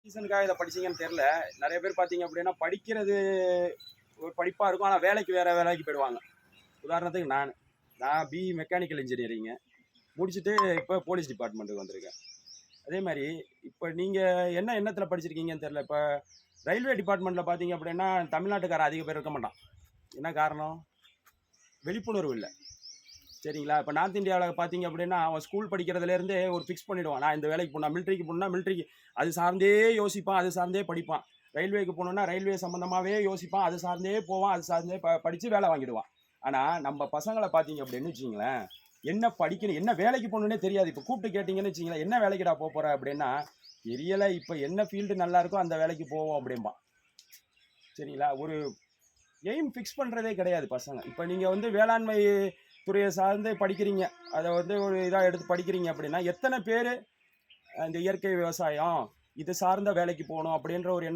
ரீசனுக்காக இதை படிச்சீங்கன்னு தெரியல. நிறைய பேர் பார்த்தீங்க அப்படின்னா, படிக்கிறது ஒரு படிப்பா இருக்கும். ஆனா வேலைக்கு வேற வேலைக்கு போயிடுவாங்க. உதாரணத்துக்கு நான் பிஇ மெக்கானிக்கல் இன்ஜினியரிங் முடிச்சுட்டு இப்போ போலீஸ் டிபார்ட்மெண்ட்டுக்கு வந்திருக்கேன். அதே மாதிரி இப்போ நீங்க என்ன எண்ணத்துல படிச்சிருக்கீங்கன்னு தெரியல. இப்போ ரயில்வே டிபார்ட்மெண்ட்ல பார்த்தீங்க அப்படின்னா, தமிழ்நாட்டுக்காரன் அதிக பேர் இருக்க மாட்டான். என்ன காரணம்? விழிப்புணர்வு இல்ல. சரிங்களா? இப்போ நார்த் இந்தியாவில் பார்த்தீங்க அப்படின்னா, அவன் ஸ்கூல் படிக்கிறதுலேருந்தே ஒரு ஃபிக்ஸ் பண்ணிடுவான். நான் இந்த வேலைக்கு போனா மிலிட்ரிக்கு போனா மிலிட்ரிக்கு அது சார்ந்தே யோசிப்பான், அது சார்ந்தே படிப்பான். ரயில்வேக்கு போகணுன்னா ரயில்வே சம்மந்தமாகவே யோசிப்பான், அது சார்ந்தே போவான், அது சார்ந்தே படித்து வேலை வாங்கிடுவான். ஆனால் நம்ம பசங்களை பார்த்தீங்க அப்படின்னு வச்சுங்களேன், என்ன படிக்கணும், என்ன வேலைக்கு போகணுன்னே தெரியாது. இப்போ கூப்பிட்டு கேட்டிங்கன்னு வச்சுங்களேன், என்ன வேலைக்குடா போகிற அப்படின்னா, தெரியலை, இப்போ என்ன ஃபீல்டு நல்லா இருக்கோ அந்த வேலைக்கு போவோம் அப்படிம்பான். சரிங்களா? ஒரு எய்ம் ஃபிக்ஸ் பண்ணுறதே கிடையாது பசங்க. இப்போ நீங்கள் வந்து வேளாண்மை துறையை சார்ந்து படிக்கிறீங்க, அதை வந்து ஒரு இதாக எடுத்து படிக்கிறீங்க அப்படின்னா, எத்தனை பேர் இந்த இயற்கை விவசாயம் இது சார்ந்த வேலைக்கு போகணும் அப்படின்ற ஒரு எண்ணம்